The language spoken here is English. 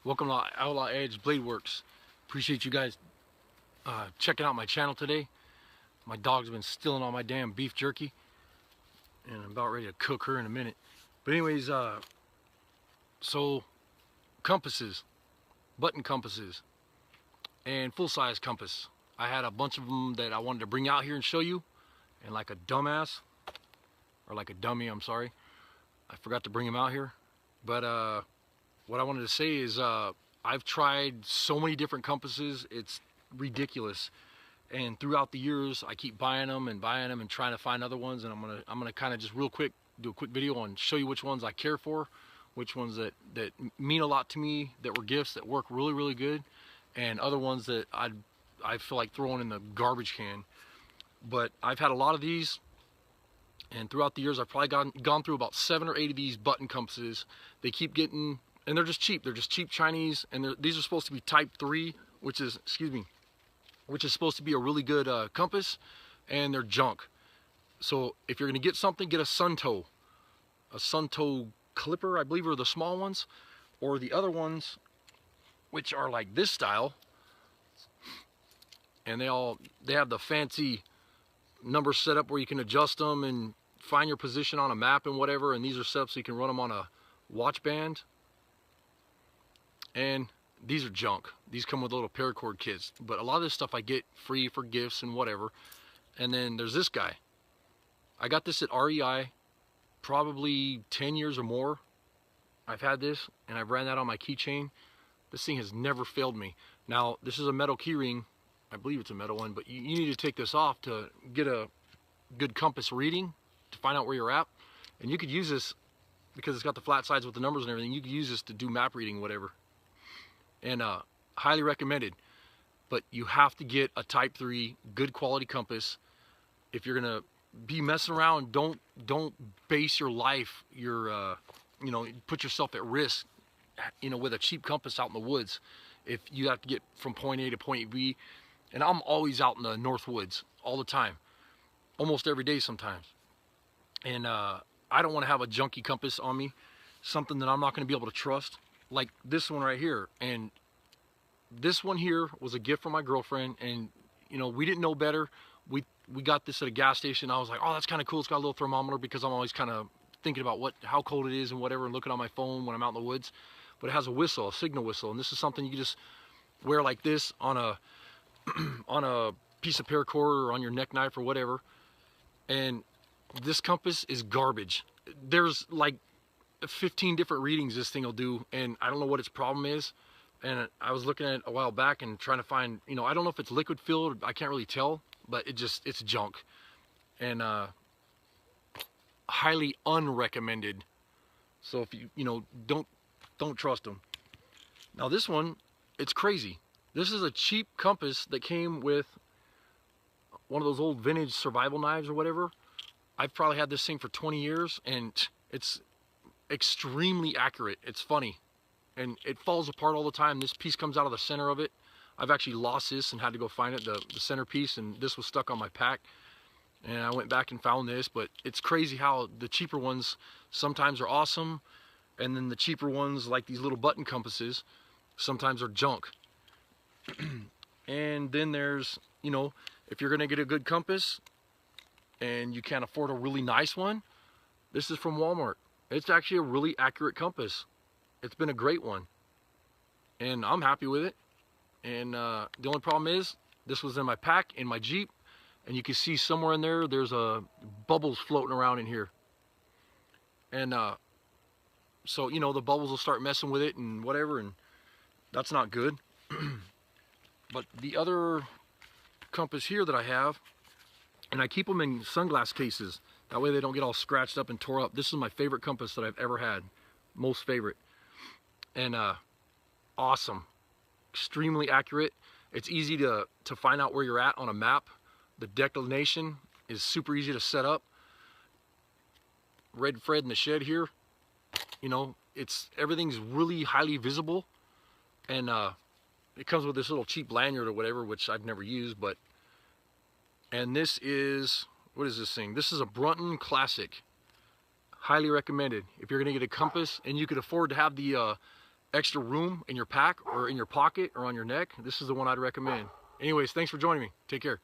Welcome to Outlaw Edge Blade Works. Appreciate you guys checking out my channel today. My dog's been stealing all my damn beef jerky, and I'm about ready to cook her in a minute. But anyways, so compasses, button compasses, and full-size compass. I had a bunch of them that I wanted to bring out here and show you, and like a dumbass, or like a dummy, I'm sorry, I forgot to bring them out here. But what I wanted to say is I've tried so many different compasses, it's ridiculous. And throughout the years, I keep buying them and trying to find other ones. And I'm gonna kind of just real quick do a quick video and show you which ones I care for, which ones that mean a lot to me, that were gifts that work really good, and other ones that I feel like throwing in the garbage can. But I've had a lot of these, and throughout the years I've probably gone through about 7 or 8 of these button compasses. They keep getting, and they're just cheap. They're just cheap Chinese, and these are supposed to be Type 3, which is, which is supposed to be a really good compass, and they're junk. So if you're gonna get something, get a Suunto Clipper, I believe, are the small ones, or the other ones, which are like this style, and they have the fancy numbers set up where you can adjust them and find your position on a map and whatever. And these are set up so you can run them on a watch band. And these are junk. These come with little paracord kits, but a lot of this stuff I get free for gifts and whatever. And then there's this guy. I got this at REI probably 10 years or more. I've had this, and I've ran that on my keychain. This thing has never failed me. Now, this is a metal key ring. I believe it's a metal one, but you need to take this off to get a good compass reading, to find out where you're at. And you could use this, because it's got the flat sides with the numbers and everything, you could use this to do map reading, whatever. And highly recommended. But you have to get a Type 3 good quality compass. If you're gonna be messing around, don't base your life, your you know, put yourself at risk, you know, with a cheap compass out in the woods. If you have to get from point A to point B, and I'm always out in the North Woods all the time, almost every day sometimes. And I don't want to have a junky compass on me, something that I'm not going to be able to trust, like this one right here. And this one here was a gift from my girlfriend, and you know, we didn't know better. We got this at a gas station. I was like, oh, that's kind of cool. It's got a little thermometer, because I'm always kind of thinking about how cold it is and whatever, and looking on my phone when I'm out in the woods. But it has a whistle, a signal whistle, and this is something you can just wear like this on a on a piece of paracord or on your neck knife or whatever. And this compass is garbage. There's like 15 different readings this thing will do, and I don't know what its problem is. And I was looking at it a while back and trying to find, you know, I don't know if it's liquid filled, I can't really tell, but it's junk. And highly unrecommended. So if you know, don't trust them. Now this one, it's crazy. This is a cheap compass that came with one of those old vintage survival knives or whatever. I've probably had this thing for 20 years, and it's extremely accurate. It's funny, and it falls apart all the time. This piece comes out of the center of it. I've actually lost this and had to go find it, the center piece, and this was stuck on my pack. And I went back and found this. But it's crazy how the cheaper ones sometimes are awesome, and then the cheaper ones, like these little button compasses, sometimes are junk. And then there's, you know, if you're gonna get a good compass and you can't afford a really nice one, this is from Walmart. It's actually a really accurate compass. It's been a great one, and I'm happy with it. And the only problem is, this was in my pack in my Jeep, and you can see somewhere in there's bubbles floating around in here. And so, you know, the bubbles will start messing with it and whatever, and that's not good. But the other compass here that I have, and I keep them in sunglass cases, that way they don't get all scratched up and tore up. This is my favorite compass that I've ever had, most favorite. And awesome, extremely accurate. It's easy to find out where you're at on a map. The declination is super easy to set up. Red Fred in the shed here, you know, everything's really highly visible. And it comes with this little cheap lanyard or whatever, which I've never used. But, and this is, what is this thing? This is a Brunton Classic. Highly recommended if you're gonna get a compass, and you could afford to have the extra room in your pack or in your pocket or on your neck, this is the one I'd recommend. Anyways, thanks for joining me. Take care.